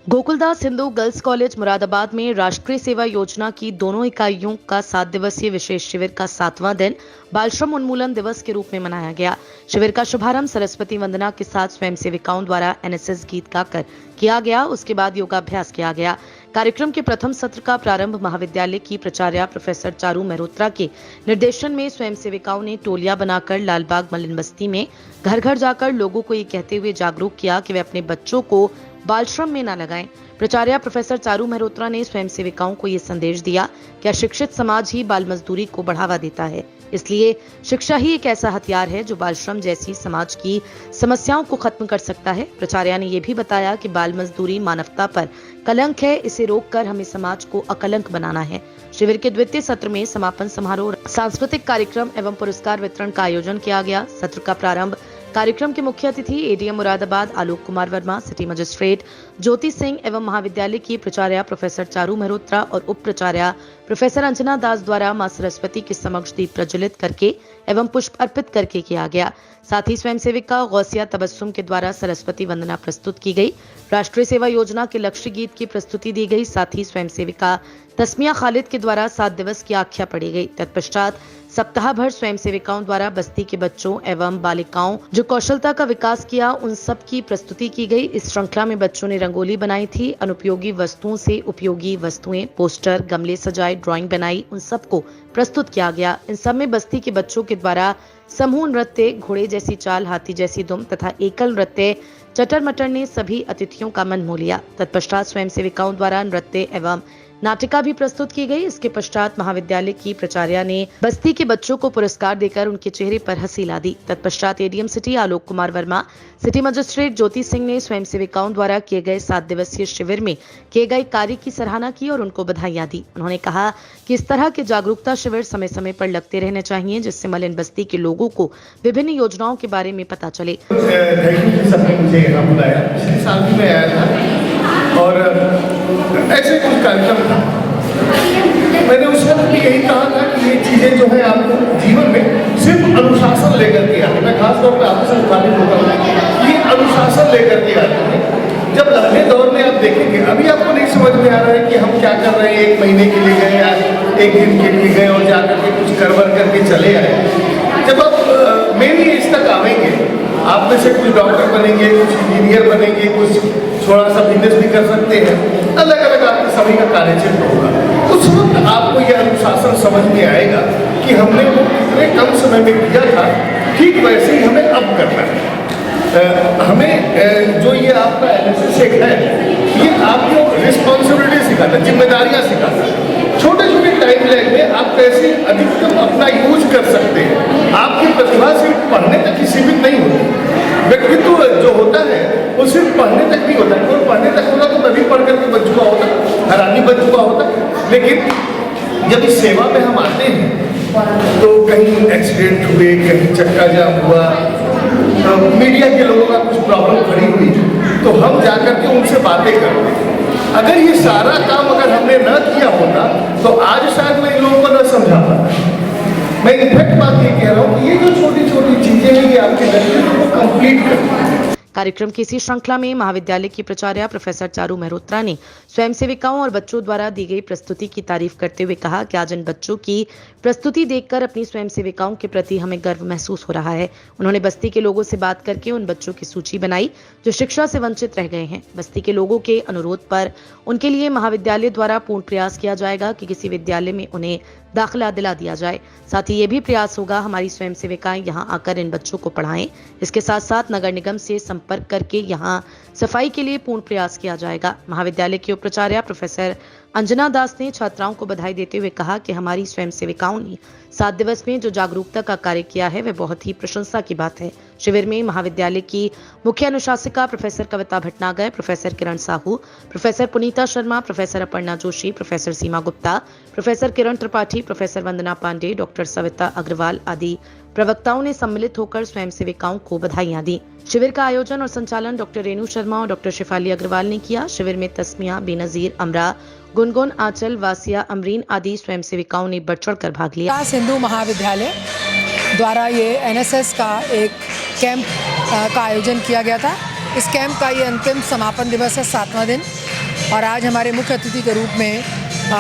Gokuldas Hindu girls college Moradabad में राष्ट्रीय सेवा योजना की दोनों इकाइयों का 7 दिवसीय विशेष शिविर का 7वां दिन बाल श्रम उन्मूलन दिवस के रूप में मनाया गया। शिविर का शुभारंभ सरस्वती वंदना के साथ स्वयं सेविकाओं द्वारा एनएसएस गीत गाकर किया गया। उसके बाद योगाभ्यास किया गया। कार्यक्रम के प्रथम सत्र का प्रारंभ महाविद्यालय की प्राचार्य प्रोफेसर चारू मेहरोत्रा के निर्देशन में स्वयं सेविकाओं ने टोलियां बनाकर लालबाग मलिन बस्ती में घर घर जाकर लोगों को ये कहते हुए जागरूक किया कि वे अपने बच्चों को बाल श्रम में न लगाएं। प्राचार्य प्रोफेसर चारू मेहरोत्रा ने स्वयं सेविकाओं को ये संदेश दिया कि अशिक्षित समाज ही बाल मजदूरी को बढ़ावा देता है, इसलिए शिक्षा ही एक ऐसा हथियार है जो बाल श्रम जैसी समाज की समस्याओं को खत्म कर सकता है। प्राचार्य ने यह भी बताया कि बाल मजदूरी मानवता पर कलंक है, इसे रोककर हमें समाज को अकलंक बनाना है। शिविर के द्वितीय सत्र में समापन समारोह, सांस्कृतिक कार्यक्रम एवं पुरस्कार वितरण का आयोजन किया गया। सत्र का प्रारंभ कार्यक्रम के मुख्य अतिथि ADM Moradabad Alok Kumar Verma, city magistrate Jyoti Singh एवं महाविद्यालय की प्राचार्य प्रोफेसर चारू मेहरोत्रा और उप प्राचार्य प्रोफेसर अंजना दास द्वारा मां सरस्वती के समक्ष दीप प्रज्वलित करके एवं पुष्प अर्पित करके किया गया। साथ ही स्वयं सेविका गौसिया तबस्सुम के द्वारा सरस्वती वंदना प्रस्तुत की गई। राष्ट्रीय सेवा योजना के लक्ष्य गीत की प्रस्तुति दी गई। साथ ही स्वयं सेविका तस्मिया खालिद के द्वारा 7 दिवस की आख्या पढ़ी गई। तत्पश्चात सप्ताह भर स्वयं सेविकाओं द्वारा बस्ती के बच्चों एवं बालिकाओं जो कौशलता का विकास किया उन सब की प्रस्तुति की गई। इस श्रृंखला में बच्चों ने रंगोली बनाई थी। अनुपयोगी वस्तुओं से उपयोगी वस्तुएं, पोस्टर, गमले सजाए, ड्राइंग बनाई, उन सबको प्रस्तुत किया गया। इन सब में बस्ती के बच्चों के द्वारा समूह नृत्य, घोड़े जैसी चाल, हाथी जैसी दुम तथा एकल नृत्य चटर मटर ने सभी अतिथियों का मन मोह लिया। तत्पश्चात स्वयं सेविकाओं द्वारा नृत्य एवं नाटिका भी प्रस्तुत की गई। इसके पश्चात महाविद्यालय की प्राचार्य ने बस्ती के बच्चों को पुरस्कार देकर उनके चेहरे पर हंसी ला दी। तत्पश्चात ADM city Alok Kumar Verma, city magistrate Jyoti Singh ने स्वयं सेविकाओं द्वारा किए गए 7 दिवसीय शिविर में किए गए कार्य की सराहना की और उनको बधाइयां दी। उन्होंने कहा कि इस तरह के जागरूकता शिविर समय समय पर लगते रहने चाहिए, जिससे मलिन बस्ती के लोगों को विभिन्न योजनाओं के बारे में पता चले। और ऐसे कुछ कार्यक्रम था, मैंने उस वक्त भी यही कहा था कि ये चीज़ें जो है आपको जीवन में सिर्फ अनुशासन लेकर के आते हैं। मैं खास तौर पर आपसे मुखातिब होता हूँ, ये अनुशासन लेकर के आते हैं। जब लंबे दौर में आप देखेंगे, अभी आपको नहीं समझ में आ रहा है कि हम क्या कर रहे हैं। 1 महीने के लिए गए या 1 दिन के लिए गए और जाकर के कुछ करवर करके चले आए। जब आप मेन एज तक आवेंगे, आप में से कुछ डॉक्टर बनेंगे, कुछ इंजीनियर बनेंगे, कुछ थोड़ा सा बिजनेस भी कर सकते हैं, अलग अलग आपके सभी का कार्यक्षेत्र होगा। उस वक्त आपको यह अनुशासन समझ में आएगा कि हमने वो कितने कम समय में किया था, ठीक वैसे ही हमें अब करना है। हमें जो ये आपका एनएसएस एक है, ये आपको रिस्पॉन्सिबिलिटी सिखाता है, जिम्मेदारियां सिखाता है। छोटे छोटे टाइम लाइन में आप कैसे अधिकतम अपना यूज कर सकते हैं। आपकी प्रतिभा सिर्फ पढ़ने तक ही सीमित नहीं होती। व्यक्तित्व जो होता है वो सिर्फ पढ़ने तक नहीं होता है। और पढ़ने तक होता तो मैं भी पढ़ करके बन चुका होता, हर आदमी बन चुका होता। लेकिन जब इस सेवा में हम आते हैं तो कहीं एक्सीडेंट हुए, कहीं चक्का जाम हुआ, मीडिया के लोगों का कुछ प्रॉब्लम खड़ी हुई, तो हम जाकर के उनसे बातें करते हैं। अगर ये सारा काम अगर हमने न किया होता तो आज शायद मैं इन लोगों को न समझा पाता। मैं इनफैक्ट बात ये कह रहा हूँ कि ये जो छोटी छोटी चीजें हैं ये आपके लक्ष्य को कंप्लीट करती है। कार्यक्रम की इसी श्रृंखला में महाविद्यालय की प्राचार्य प्रोफेसर चारू मेहरोत्रा ने स्वयं सेविकाओं और बच्चों द्वारा दी गई प्रस्तुति की तारीफ करते हुए कहा कि आज इन बच्चों की प्रस्तुति देखकर अपनी स्वयं सेविकाओं के प्रति हमें गर्व महसूस हो रहा है। उन्होंने बस्ती के लोगों से बात करके उन बच्चों की सूची बनाई जो शिक्षा से वंचित रह गए हैं। बस्ती के लोगों के अनुरोध पर उनके लिए महाविद्यालय द्वारा पूर्ण प्रयास किया जाएगा कि किसी विद्यालय में उन्हें दाखिला दिला दिया जाए। साथ ही ये भी प्रयास होगा हमारी स्वयं सेविकाएं यहाँ आकर इन बच्चों को पढ़ाएं। इसके साथ साथ नगर निगम से संपर्क करके यहाँ सफाई के लिए पूर्ण प्रयास किया जाएगा। महाविद्यालय के उप प्राचार्य प्रोफेसर अंजना दास ने छात्राओं को बधाई देते हुए कहा कि हमारी स्वयं सेविकाओं ने 7 दिवस में जो जागरूकता का कार्य किया है वह बहुत ही प्रशंसा की बात है। शिविर में महाविद्यालय की मुख्य अनुशासिका प्रोफेसर कविता भटनागर, प्रोफेसर किरण साहू, प्रोफेसर पुनीता शर्मा, प्रोफेसर अपर्णा जोशी, प्रोफेसर सीमा गुप्ता, प्रोफेसर किरण त्रिपाठी, प्रोफेसर वंदना पांडे, डॉक्टर सविता अग्रवाल आदि प्रवक्ताओं ने सम्मिलित होकर स्वयं सेविकाओं को बधाइयां दी। शिविर का आयोजन और संचालन डॉक्टर रेणु शर्मा और डॉक्टर शिफाली अग्रवाल ने किया। शिविर में तस्मिया, बेनजीर, अमरा, गुनगुन, आंचल, वासिया, अमरीन आदि स्वयं सेविकाओं ने बढ़ चढ़ कर भाग लिया। हिंदू महाविद्यालय द्वारा ये एनएसएस का एक कैंप का आयोजन किया गया था। इस कैंप का ये अंतिम समापन दिवस है, 7वां दिन। और आज हमारे मुख्य अतिथि के रूप में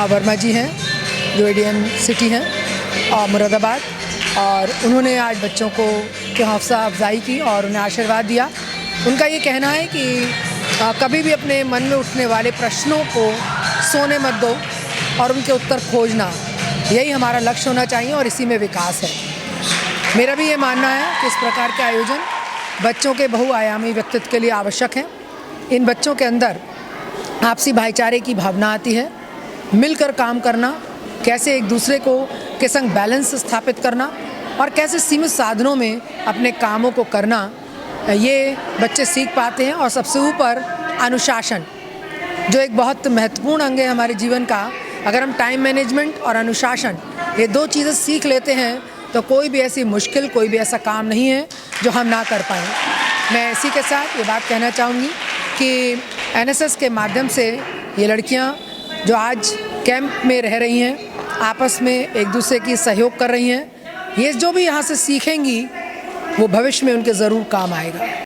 वर्मा जी हैं, जो एडीएम सिटी हैं और मुरादाबाद, और उन्होंने आज बच्चों को की हौसला अफजाई की और उन्हें आशीर्वाद दिया। उनका ये कहना है कि कभी भी अपने मन में उठने वाले प्रश्नों को सोने मत दो और उनके उत्तर खोजना, यही हमारा लक्ष्य होना चाहिए और इसी में विकास है। मेरा भी ये मानना है कि इस प्रकार के आयोजन बच्चों के बहुआयामी व्यक्तित्व के लिए आवश्यक हैं। इन बच्चों के अंदर आपसी भाईचारे की भावना आती है, मिलकर काम करना, कैसे एक दूसरे के संग बैलेंस स्थापित करना और कैसे सीमित साधनों में अपने कामों को करना, ये बच्चे सीख पाते हैं। और सबसे ऊपर अनुशासन, जो एक बहुत महत्वपूर्ण अंग है हमारे जीवन का। अगर हम टाइम मैनेजमेंट और अनुशासन ये दो चीज़ें सीख लेते हैं तो कोई भी ऐसी मुश्किल, कोई भी ऐसा काम नहीं है जो हम ना कर पाएँ। मैं इसी के साथ ये बात कहना चाहूँगी कि एनएसएस के माध्यम से ये लड़कियाँ जो आज कैंप में रह रही हैं, आपस में एक दूसरे की सहयोग कर रही हैं, ये जो भी यहाँ से सीखेंगी वो भविष्य में उनके ज़रूर काम आएगा।